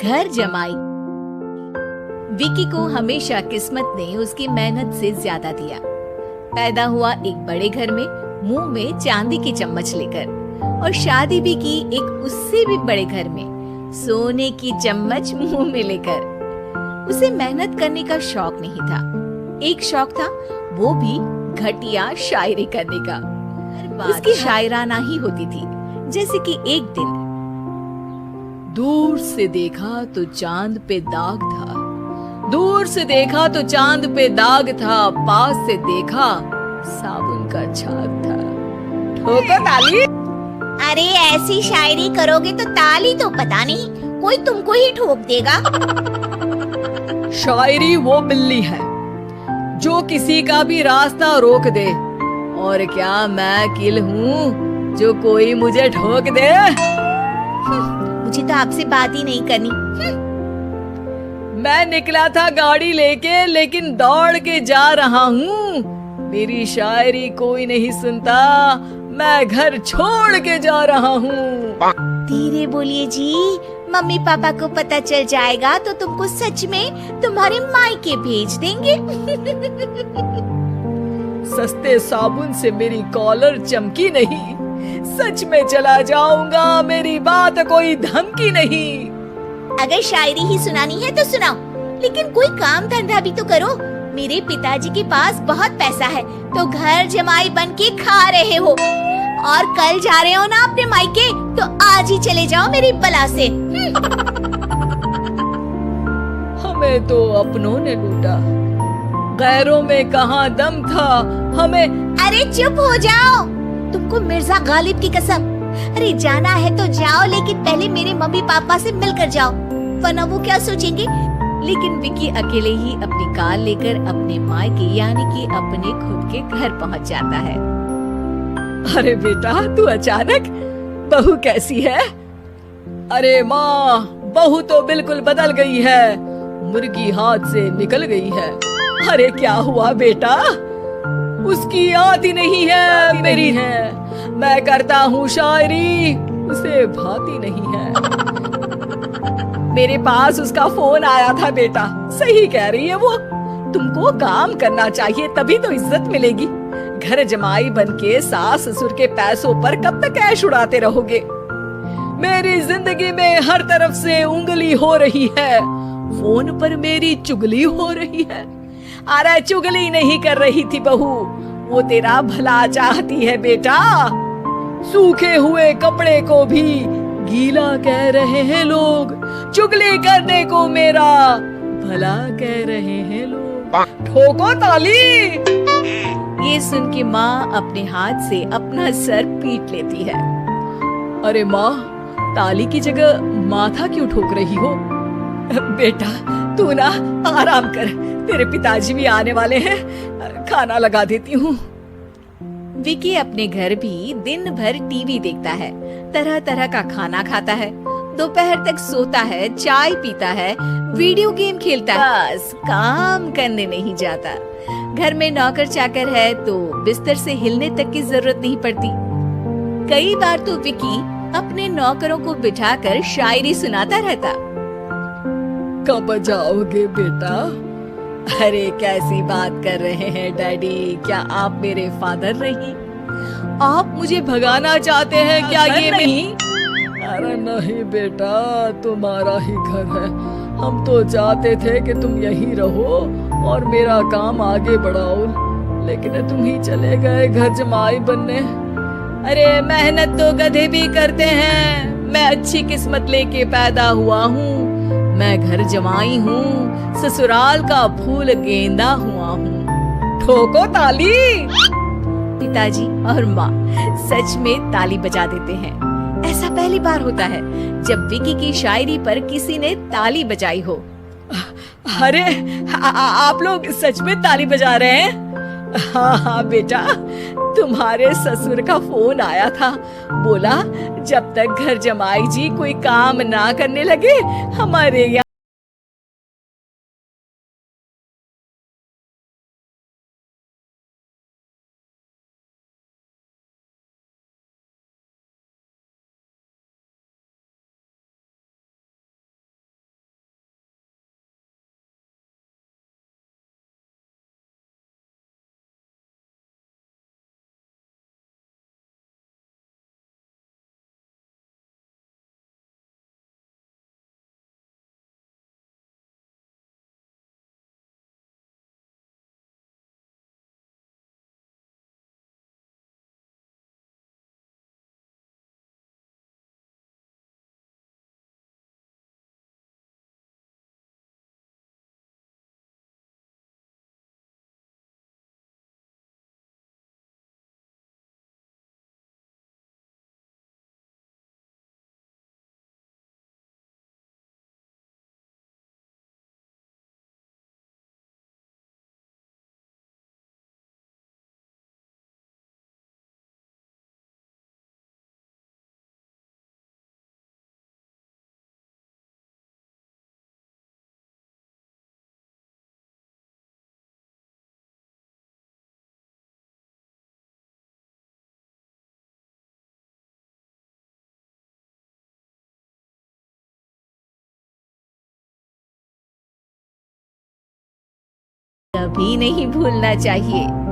घर जमाई। विकी को हमेशा किस्मत ने उसकी मेहनत से ज्यादा दिया। पैदा हुआ एक बड़े घर में, मुंह में चांदी की चम्मच लेकर, और शादी भी की एक उससे भी बड़े घर में, सोने की चम्मच मुंह में लेकर। उसे मेहनत करने का शौक नहीं था, एक शौक था, वो भी घटिया शायरी करने का। उसकी शायराना ही होती थी, जैसे कि एक दिन दूर से देखा तो चांद पे दाग था, दूर से देखा तो चांद पे दाग था, पास से देखा साबुन का छाग था। ठोको ताली। अरे ऐसी शायरी करोगे तो ताली तो पता नहीं, कोई तुमको ही ठोक देगा। शायरी वो बिल्ली है जो किसी का भी रास्ता रोक दे, और क्या मैं किल हूँ जो कोई मुझे ठोक दे। मुझे तो आपसे बात ही नहीं करनी। मैं निकला था गाड़ी लेके, लेकिन दौड़ के जा रहा हूँ। मेरी शायरी कोई नहीं सुनता, मैं घर छोड़ के जा रहा हूँ। धीरे बोलिए जी, मम्मी पापा को पता चल जाएगा तो तुमको सच में तुम्हारे मायके भेज देंगे। सस्ते साबुन से मेरी कॉलर चमकी नहीं, सच में चला जाऊंगा, मेरी बात कोई धमकी नहीं। अगर शायरी ही सुनानी है तो सुनाओ, लेकिन कोई काम धंधा भी तो करो। मेरे पिताजी के पास बहुत पैसा है, तो घर जमाई बन के खा रहे हो, और कल जा रहे हो ना अपने मायके, तो आज ही चले जाओ मेरी बला से। हमें तो अपनों ने लूटा, गैरों में कहाँ दम था हमें। अरे चुप हो जाओ, तुमको मिर्जा गालिब की कसम। अरे जाना है तो जाओ, लेकिन पहले मेरे मम्मी पापा से मिलकर जाओ, वरना वो क्या सोचेंगे। लेकिन विकी अकेले ही अपनी कार लेकर अपने मायके यानी कि अपने खुद के घर पहुंच जाता है। अरे बेटा, तू अचानक, बहू कैसी है? अरे माँ, बहू तो बिल्कुल बदल गई है, मुर्गी हाथ से निकल गई है। अरे क्या हुआ बेटा? उसकी याद ही नहीं है, मेरी है। मैं करता हूँ शायरी, उसे भाती नहीं है। मेरे पास उसका फोन आया था बेटा, सही कह रही है वो। तुमको काम करना चाहिए, तभी तो इज्जत मिलेगी। घर जमाई बनके सास ससुर के पैसों पर कब तक ऐश उड़ाते रहोगे? मेरी जिंदगी में हर तरफ से उंगली हो रही है, फोन पर मेरी चुगली हो रही है। अरे चुगली नहीं कर रही थी बहू, वो तेरा भला चाहती है बेटा। सूखे हुए कपड़े को भी गीला कह रहे हैं लोग, चुगली करने को मेरा भला कह रहे हैं लोग। ठोको ताली। ये सुन के माँ अपने हाथ से अपना सर पीट लेती है। अरे माँ, ताली की जगह माथा क्यों ठोक रही हो? बेटा तू ना आराम कर, तेरे पिताजी भी आने वाले हैं, खाना लगा देती हूँ। विकी अपने घर भी दिन भर टीवी देखता है, तरह तरह का खाना खाता है, दोपहर तक सोता है, चाय पीता है, वीडियो गेम खेलता है, बस काम करने नहीं जाता। घर में नौकर चाकर है तो बिस्तर से हिलने तक की जरूरत नहीं पड़ती। कई बार तो विकी अपने नौकरों को बिठाकर शायरी सुनाता रहता। कब जाओगे बेटा? अरे कैसी बात कर रहे हैं डैडी, क्या आप मेरे फादर नहीं? आप मुझे भगाना चाहते हैं क्या? ये नहीं। अरे नहीं बेटा, तुम्हारा ही घर है, हम तो चाहते थे कि तुम यहीं रहो और मेरा काम आगे बढ़ाओ, लेकिन तुम ही चले गए घर जमाई बनने। अरे मेहनत तो गधे भी करते हैं, मैं अच्छी किस्मत लेके पैदा हुआ हूँ, मैं घर जमाई हूँ, ससुराल का फूल गेंदा हुआ हूँ। ठोको ताली। पिताजी और माँ सच में ताली बजा देते हैं। ऐसा पहली बार होता है जब विकी की शायरी पर किसी ने ताली बजाई हो। अरे आप लोग सच में ताली बजा रहे हैं? हाँ हाँ बेटा, तुम्हारे ससुर का फोन आया था, बोला जब तक घर जमाई जी कोई काम ना करने लगे हमारे यहाँ कभी नहीं भूलना चाहिए।